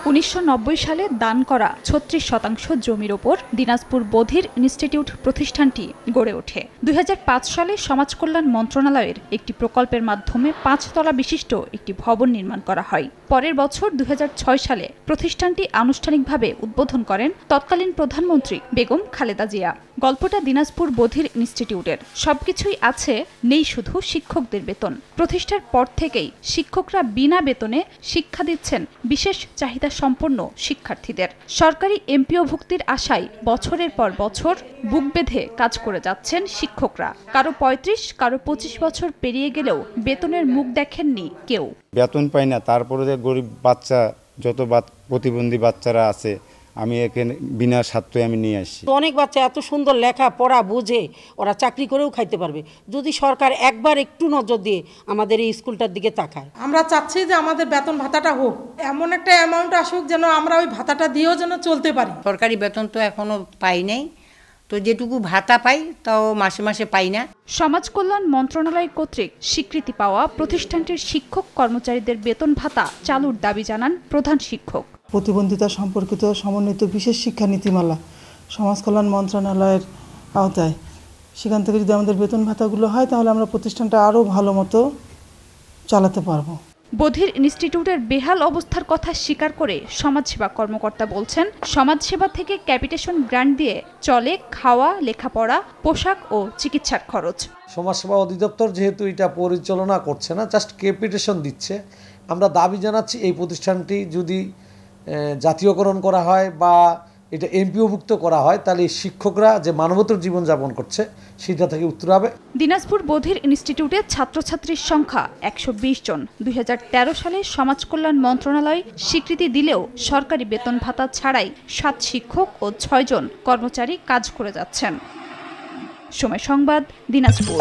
1990 সালে দান করা 36% জমির ওপর দিনাজপুর বধির ইনস্টিটিউট প্রতিষ্ঠানটি গড়ে ওঠে। 2005 সালে সমাজ কল্যাণ মন্ত্রণালয়ের একটি প্রকল্পের মাধ্যমে 5 তলা বিশিষ্ট একটি ভবন নির্মাণ করা হয়। পরের বছর 2006 সালে প্রতিষ্ঠানটি আনুষ্ঠানিকভাবে উদ্বোধন করেন তৎকালীন প্রধানমন্ত্রী বেগম খালেদা জিয়া। গল্পটা দিনাজপুর বধির ইনস্টিটিউটের। সবকিছুই আছে, নেই শুধু শিক্ষকদের বেতন। প্রতিষ্ঠার পর থেকেই শিক্ষকরা বিনা বেতনে শিক্ষা দিচ্ছেন বিশেষ চাহিদা সম্পন্ন শিক্ষার্থীদের। সরকারি এমপিও ভুক্তির আশায় বছরের পর বছর বুক বেঁধে কাজ করে যাচ্ছেন শিক্ষকরা। কারো 35, কারো 25 বছর পেরিয়ে গেলেও বেতনের মুখ দেখেননি কেউ। বেতন পাই না, তারপরে যে গরিব বাচ্চা, যত প্রতিবন্ধী বাচ্চারা আছে, আমি এখানে বিনা স্বার্থে আমি নিয়ে আসি। অনেক বাচ্চা এত সুন্দর লেখা পড়া বুঝে ওরা চাকরি করেও খাইতে পারবে যদি সরকার একবার একটু নজর দিয়ে আমাদের এই স্কুলটার দিকে তাকায়। আমরা চাচ্ছি যে আমাদের বেতন ভাতাটা হোক, এমন একটা অ্যামাউন্ট আসুক যেন আমরা ওই ভাতাটা দিয়েও যেন চলতে পারি। সরকারি বেতন তো এখনো পাই নাই, তো যেটুকু ভাতা পাই তাও মাসে মাসে পাই না। সমাজ কল্যাণ মন্ত্রণালয় কর্তৃক স্বীকৃতি পাওয়া প্রতিষ্ঠানটির শিক্ষক কর্মচারীদের বেতন ভাতা চালুর দাবি জানান প্রধান শিক্ষক। প্রতিবন্ধিতা সম্পর্কিত সমন্বিত বিশেষ শিক্ষা নীতিমালা সমাজ কল্যাণ মন্ত্রণালয়ের আওতায়, সেখান থেকে যদি আমাদের বেতন ভাতাগুলো হয় তাহলে আমরা প্রতিষ্ঠানটা আরও ভালো মতো চালাতে পারবো। বধির ইনস্টিটিউটের বেহাল অবস্থার কথা স্বীকার করে সমাজসেবা কর্মকর্তা বলছেন, সমাজসেবা থেকে ক্যাপিটেশন গ্রান্ট দিয়ে চলে খাওয়া, লেখাপড়া, পোশাক ও চিকিৎসার খরচ। সমাজসেবা অধিদপ্তর যেহেতু এটা পরিচালনা করছে না, জাস্ট ক্যাপিটেশন দিচ্ছে। আমরা দাবি জানাচ্ছি এই প্রতিষ্ঠানটি যদি জাতীয়করণ করা হয় বা এটা এমপিওভুক্ত করা হয়, তাহলে শিক্ষকরা যে মানবতর জীবনযাপন করছে সেটা থেকে উত্তর হবে। দিনাজপুর বধির ইনস্টিটিউটের ছাত্রছাত্রীর সংখ্যা 120 জন। 2013 সালে সমাজ কল্যাণ মন্ত্রণালয় স্বীকৃতি দিলেও সরকারি বেতন ভাতা ছাড়াই 7 শিক্ষক ও 6 জন কর্মচারী কাজ করে যাচ্ছেন। সময় সংবাদ, দিনাজপুর।